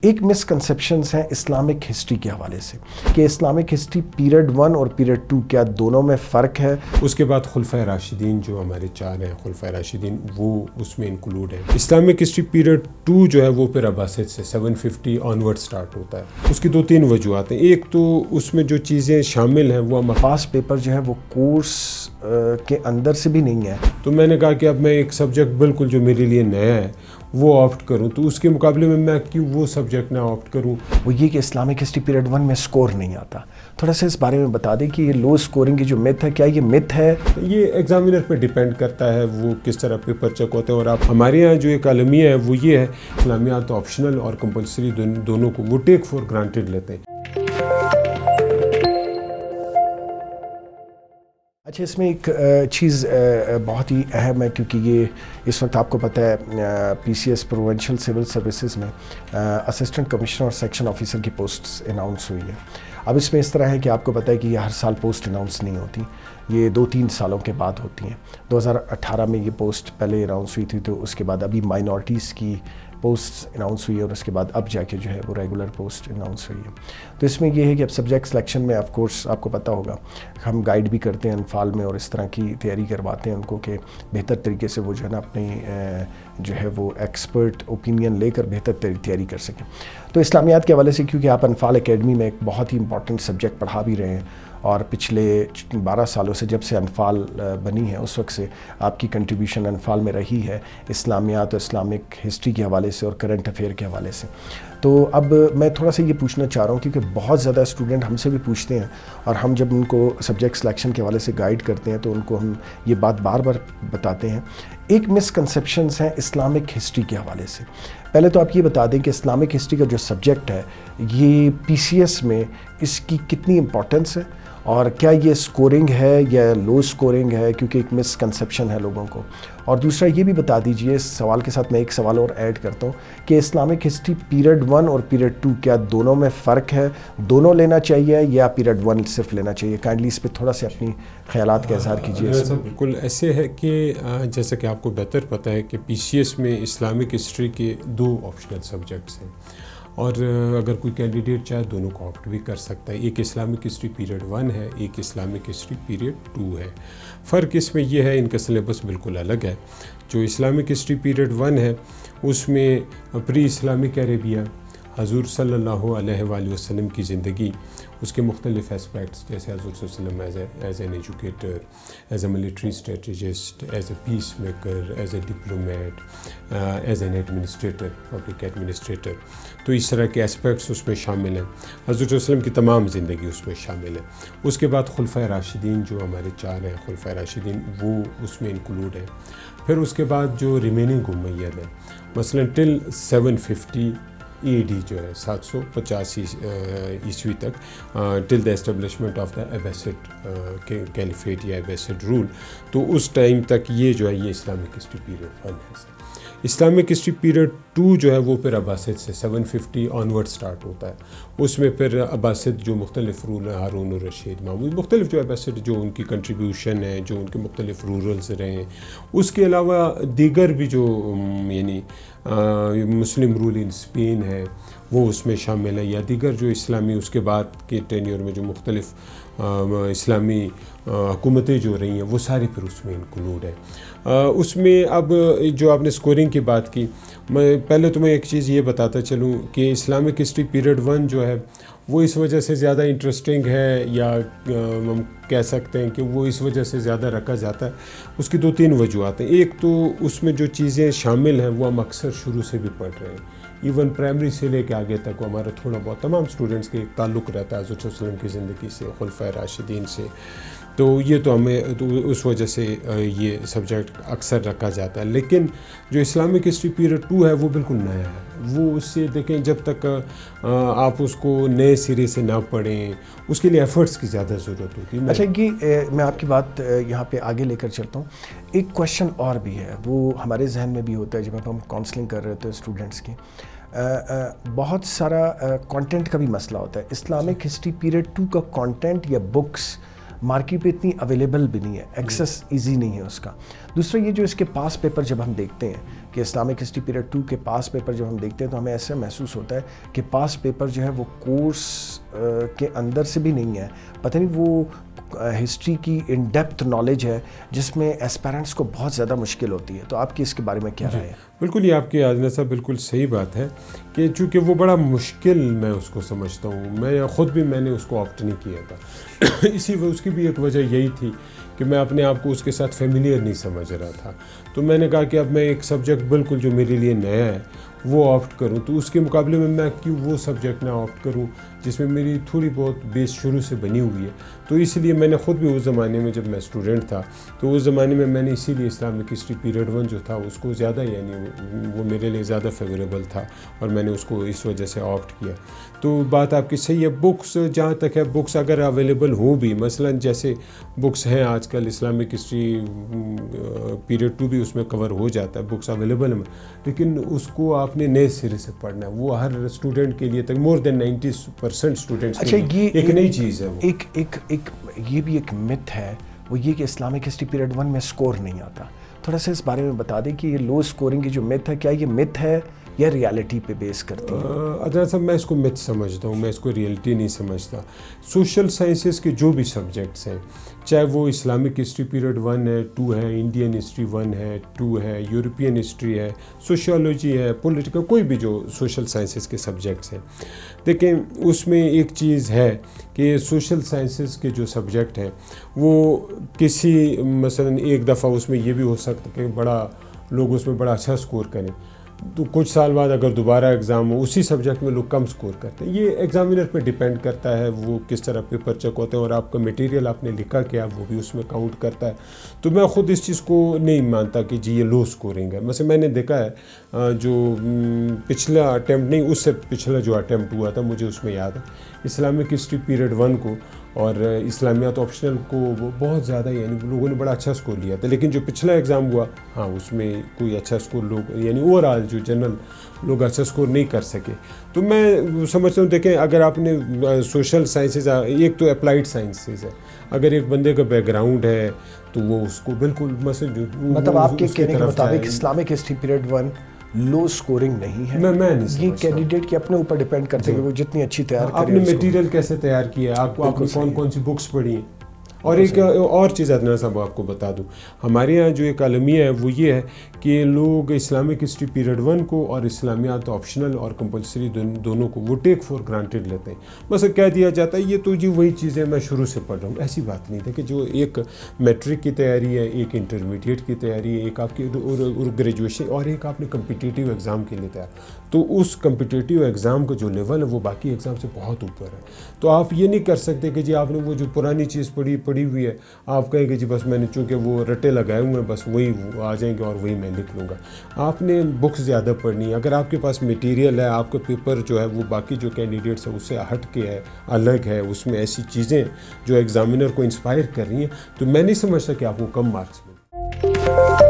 ایک مسکنسیپشنز ہیں Islamic history کے حوالے سے کہ اسلامک ہسٹری پیریڈ 1 اور پیریڈ 2 کیا دونوں میں فرق ہے. اس کے بعد خلفائے راشدین جو ہمارے 4 ہیں خلفائے راشدین وہ اس میں انکلوڈ ہیں. اسلامک ہسٹری پیریڈ 2 جو ہے وہ پھر عباسد سے 750 آنورڈ سٹارٹ ہوتا ہے. اس کی 2-3 وجوہات ہیں. ایک تو اس میں جو چیزیں شامل ہیں وہ پاس پیپر جو ہے وہ کورس کے اندر سے بھی نہیں ہے. تو میں نے کہا کہ اب میں ایک سبجیکٹ بالکل جو میرے لیے نیا ہے وہ آپٹ کروں، تو اس کے مقابلے میں کیوں وہ سبجیکٹ نہ آپٹ کروں. وہ یہ کہ اسلامک ہسٹری پیریڈ 1 میں سکور نہیں آتا. تھوڑا سا اس بارے میں بتا دیں کہ یہ لو سکورنگ کی جو میتھ ہے کیا یہ میتھ ہے؟ یہ ایگزامینر پہ ڈیپینڈ کرتا ہے وہ کس طرح پیپر چیک ہوتے ہیں. اور آپ ہمارے یہاں جو ایک عالمیہ ہے وہ یہ ہے اسلامیات آپشنل اور کمپلسری دونوں کو وہ ٹیک فور گرانٹیڈ لیتے ہیں. اچھا، اس میں ایک چیز بہت ہی اہم ہے کیونکہ یہ اس وقت آپ کو پتہ ہے P C S provincial civil services میں اسسٹنٹ کمشنر اور سیکشن آفیسر کی پوسٹس اناؤنس ہوئی ہیں. اب اس میں اس طرح ہے کہ آپ کو پتہ ہے کہ یہ ہر سال پوسٹ اناؤنس نہیں ہوتی، یہ 2-3 سالوں کے بعد ہوتی ہیں. 2018 میں یہ پوسٹ پہلے اناؤنس ہوئی تھی، تو اس کے بعد ابھی مائنورٹیز کی پوسٹ اناؤنس ہوئی ہے اور اس کے بعد اب جا کے جو ہے وہ ریگولر پوسٹ اناؤنس ہوئی ہے. تو اس میں یہ ہے کہ اب سبجیکٹ سلیکشن میں آف کورس آپ کو پتہ ہوگا ہم گائیڈ بھی کرتے ہیں انفال میں اور اس طرح کی تیاری کرواتے ہیں ان کو کہ بہتر طریقے سے وہ جو ہے نا اپنی جو ہے وہ ایکسپرٹ اوپینین لے کر بہتر تیاری کر سکیں. تو اسلامیات کے حوالے سے کیونکہ آپ انفال اکیڈمی میں ایک بہت ہی امپورٹنٹ سبجیکٹ پڑھا بھی رہے ہیں اور پچھلے 12 سالوں سے جب سے انفال بنی ہے اس وقت سے آپ کی کنٹریبیوشن انفال میں رہی ہے اسلامیات اور اسلامک ہسٹری کے حوالے سے اور کرنٹ افیئر کے حوالے سے. تو اب میں تھوڑا سا یہ پوچھنا چاہ رہا ہوں کیونکہ بہت زیادہ اسٹوڈنٹ ہم سے بھی پوچھتے ہیں اور ہم جب ان کو سبجیکٹ سلیکشن کے حوالے سے گائیڈ کرتے ہیں تو ان کو ہم یہ بات بار بار بتاتے ہیں. ایک مسکنسیپشنز ہیں اسلامک ہسٹری کے حوالے سے. پہلے تو آپ یہ بتا دیں کہ اسلامک ہسٹری کا جو سبجیکٹ ہے یہ پی سی ایس میں اس کی کتنی امپورٹنس ہے اور کیا یہ سکورنگ ہے یا لو سکورنگ ہے، کیونکہ ایک مسکنسیپشن ہے لوگوں کو. اور دوسرا یہ بھی بتا دیجئے اس سوال کے ساتھ میں ایک سوال اور ایڈ کرتا ہوں کہ اسلامک ہسٹری پیریڈ 1 اور پیریڈ 2 کیا دونوں میں فرق ہے، دونوں لینا چاہیے یا پیریڈ 1 صرف لینا چاہیے؟ کائنڈلی اس پہ تھوڑا سے اپنی خیالات کا اظہار کیجیے. بالکل ایسے ہے کہ جیسا کہ آپ کو بہتر پتہ ہے کہ پی سی ایس میں اسلامک ہسٹری کے 2 آپشنل سبجیکٹس ہیں اور اگر کوئی کینڈیڈیٹ چاہے دونوں کو آپٹ بھی کر سکتا ہے. ایک اسلامک ہسٹری پیریڈ 1 ہے، ایک اسلامک ہسٹری پیریڈ 2 ہے. فرق اس میں یہ ہے ان کا سلیبس بالکل الگ ہے. جو اسلامک ہسٹری پیریڈ 1 ہے اس میں پری اسلامک عربیہ، حضور صلی اللہ علیہ وآلہ وسلم کی زندگی، اس کے مختلف اسپیکٹس جیسے حضور صلی اللہ علیہ وسلم as an educator, as a military strategist, as a peacemaker, as a diplomat, as an administrator, public administrator. تو اس طرح کے اسپیکٹس اس میں شامل ہیں. حضور صلی اللہ علیہ وسلم کی تمام زندگی اس میں شامل ہے. اس کے بعد خلفائے راشدین جو ہمارے 4 ہیں خلفائے راشدین وہ اس میں انکلوڈ ہیں. پھر اس کے بعد جو ریمیننگ امیید ہیں مثلا ٹل 750 اے ڈی جو ہے 750 عیسوی تک till the establishment of the Abbasid caliphate یا عباسڈ رول، تو اس ٹائم تک یہ جو ہے یہ اسلامک ہسٹری پیریڈ 1 ہے. اسلامک ہسٹری پیریڈ 2 جو ہے وہ پھر عباسد سے 750 آنورڈ سٹارٹ ہوتا ہے. اس میں پھر عباسد جو مختلف رول ہیں، ہارون الرشید، محمود، مختلف جو عباسد جو ان کی کنٹریبیوشن ہے، جو ان کے مختلف رولز رہے ہیں. اس کے علاوہ دیگر بھی جو یعنی مسلم رول ان اسپین ہے وہ اس میں شامل ہے، یا دیگر جو اسلامی اس کے بعد کے ٹینیور میں جو مختلف اسلامی حکومتیں جو رہی ہیں وہ ساری پھر اس میں انکلوڈ ہے. اس میں اب جو آپ نے سکورنگ کی بات کی، میں پہلے تو میں ایک چیز یہ بتاتا چلوں کہ اسلامک ہسٹری پیریڈ 1 جو ہے وہ اس وجہ سے زیادہ انٹرسٹنگ ہے یا ہم کہہ سکتے ہیں کہ وہ اس وجہ سے زیادہ رکھا جاتا ہے. اس کی 2-3 وجوہات ہیں. ایک تو اس میں جو چیزیں شامل ہیں وہ ہم اکثر شروع سے بھی پڑھ رہے ہیں، ایون پرائمری سے لے کے آگے تک ہمارا تھوڑا بہت تمام اسٹوڈنٹس کے ایک تعلق رہتا ہے حضرت صلی اللہ علیہ وسلم کی زندگی سے، خلفائے راشدین سے. تو یہ تو ہمیں اس وجہ سے یہ سبجیکٹ اکثر رکھا جاتا ہے. لیکن جو اسلامک ہسٹری پیریڈ 2 ہے وہ بالکل نیا ہے. وہ اس سے دیکھیں جب تک آپ اس کو نئے سرے سے نہ پڑھیں اس کے لیے ایفرٹس کی زیادہ ضرورت ہوتی ہے. اچھا، یہ میں آپ کی بات یہاں پہ آگے لے کر چلتا ہوں. ایک کویشچن اور بھی ہے وہ ہمارے ذہن میں بھی ہوتا ہے جب ہم کاؤنسلنگ کر رہے ہوتے ہیں اسٹوڈنٹس کی. بہت سارا کانٹینٹ کا بھی مسئلہ ہوتا ہے. اسلامک ہسٹری پیریڈ 2 کا کانٹینٹ یا بکس مارکیٹ پہ اتنی اویلیبل بھی نہیں ہے، ایکسیس ایزی نہیں ہے اس کا. دوسرا یہ جو اس کے پاس پیپر جب ہم دیکھتے ہیں کہ اسلامک ہسٹری پیریڈ 2 کے پاس پیپر جب ہم دیکھتے ہیں تو ہمیں ایسا محسوس ہوتا ہے کہ پاس پیپر جو ہے وہ کورس کے اندر سے بھی نہیں ہے، پتہ نہیں وہ ہسٹری کی ان ڈیپتھ نالج ہے جس میں ایسپیرنٹس کو بہت زیادہ مشکل ہوتی ہے. تو آپ کی اس کے بارے میں کیا رائے ہے؟ بالکل یہ آپ کی آزنا صاحب بالکل صحیح بات ہے کہ چونکہ وہ بڑا مشکل میں اس کو سمجھتا ہوں، میں خود بھی میں نے اس کو آپٹ نہیں کیا تھا اس کی بھی ایک وجہ یہی تھی کہ میں اپنے آپ کو اس کے ساتھ فیملیئر نہیں سمجھ رہا تھا. تو میں نے کہا کہ اب میں ایک سبجیکٹ بالکل جو میرے لیے نیا ہے وہ آپٹ کروں، تو اس کے مقابلے میں کیوں وہ سبجیکٹ نہ آپٹ کروں جس میں میری تھوڑی بہت بیس شروع سے بنی ہوئی ہے. تو اس لیے میں نے خود بھی اس زمانے میں جب میں اسٹوڈنٹ تھا تو اس زمانے میں نے اسی لیے اسلامک ہسٹری پیریڈ 1 جو تھا اس کو زیادہ وہ میرے لیے زیادہ فیوریبل تھا اور میں نے اس کو اس وجہ سے آپٹ کیا. تو بات آپ کی صحیح ہے. بکس جہاں تک ہے، بکس اگر اویلیبل ہوں بھی، مثلا جیسے بکس ہیں آج کل اسلامک ہسٹری پیریڈ 2 بھی اس میں کور ہو جاتا ہے، بکس اویلیبل ہیں، لیکن اس کو آپ نے نئے سرے سے پڑھنا ہے. وہ ہر اسٹوڈنٹ کے لیے تک مور دین 90% اسٹوڈنٹس کے لیے ایک نئی چیز ہے. یہ بھی ایک مت ہے، وہ یہ کہ اسلامک ہسٹری پیریڈ 1 میں سکور نہیں آتا. تھوڑا سا اس بارے میں بتا دیں کہ یہ لو سکورنگ کی جو مت ہے، کیا یہ مت ہے یا ریالٹی پہ بیس کرتی ہے؟ اجاز صاحب میں اس کو مت سمجھتا ہوں، میں اس کو ریئلٹی نہیں سمجھتا. سوشل سائنسز کے جو بھی سبجیکٹس ہیں، چاہے وہ اسلامک ہسٹری پیریڈ 1 ہے، 2 ہے، انڈین ہسٹری 1 ہے، 2 ہے، یورپین ہسٹری ہے، سوشیولوجی ہے، پولیٹیکل، کوئی بھی جو سوشل سائنسز کے سبجیکٹس ہیں، دیکھیں اس میں ایک چیز ہے کہ سوشل سائنسز کے جو سبجیکٹ ہیں وہ کسی مثلا ایک دفعہ اس میں یہ بھی ہو سکتا ہے کہ لوگ اس میں بڑا اچھا سکور کریں، تو کچھ سال بعد اگر دوبارہ ایگزام ہو اسی سبجیکٹ میں لوگ کم سکور کرتے ہیں. یہ ایگزامینر پہ ڈیپینڈ کرتا ہے وہ کس طرح پیپر چیک ہوتے ہیں اور آپ کا میٹیریل آپ نے لکھا کیا وہ بھی اس میں کاؤنٹ کرتا ہے. تو میں خود اس چیز کو نہیں مانتا کہ جی یہ لو سکورنگ ہے. مثلا میں نے دیکھا ہے جو پچھلا اٹیمپٹ نہیں، اس سے پچھلا جو اٹیمپٹ ہوا تھا مجھے اس میں یاد ہے اسلامک ہسٹری پیریڈ 1 کو اور اسلامیات آپشنل کو وہ بہت زیادہ لوگوں نے بڑا اچھا سکور لیا تھا. لیکن جو پچھلا ایگزام ہوا ہاں اس میں کوئی اچھا سکور لوگ اوور آل جو جنرل لوگ اچھا سکور نہیں کر سکے. تو میں سمجھتا ہوں دیکھیں اگر آپ نے سوشل سائنسز، ایک تو اپلائیڈ سائنسز ہے، اگر ایک بندے کا بیک گراؤنڈ ہے تو وہ اس کو بالکل مطلب آپ کے کہنے کے مطابق اسلامک ہسٹری پیریڈ 1 لو سکورنگ نہیں ہے. میں نہیں سمجھتا. یہ کینڈیڈیٹ کے اپنے اوپر ڈیپینڈ کرتے ہیں کہ وہ جتنی اچھی تیار کرے. آپ نے میٹیریل کیسے تیار کیا ہے، آپ نے کون سی بکس پڑھی ہیں. اور ایک اور چیز عدنان صاحب آپ کو بتا دوں، ہمارے یہاں جو ایک عالمیہ ہے وہ یہ ہے کہ لوگ اسلامک ہسٹری پیریڈ 1 کو اور اسلامیات آپشنل اور کمپلسری دونوں کو وہ ٹیک فور گرانٹیڈ لیتے ہیں. بس کہہ دیا جاتا ہے یہ تو جی وہی چیزیں میں شروع سے پڑھ رہا ہوں. ایسی بات نہیں ہے کہ جو ایک میٹرک کی تیاری ہے، ایک انٹرمیڈیٹ کی تیاری ہے، ایک آپ کی اور گریجویشن، اور ایک آپ نے کمپٹیٹیو ایگزام کے لیے تیار، تو اس کمپٹیٹیو ایگزام کا جو لیول ہے وہ باقی ایگزام سے بہت اوپر ہے. تو آپ یہ نہیں کر سکتے کہ جی آپ نے وہ جو پرانی چیز پڑھی ہوئی ہے آپ کہیں کہ جی بس میں نے چونکہ وہ رٹے لگائے ہوئے ہیں بس وہی آ جائیں گے اور وہی میں لکھ لوں گا. آپ نے بکس زیادہ پڑھنی ہے. اگر آپ کے پاس میٹیریل ہے، آپ کا پیپر جو ہے وہ باقی جو کینڈیڈیٹس ہیں اس سے ہٹ کے ہے، الگ ہے، اس میں ایسی چیزیں جو ایگزامینر کو انسپائر کر رہی ہیں، تو میں نہیں سمجھتا کہ آپ کو کم مارکس ملیں.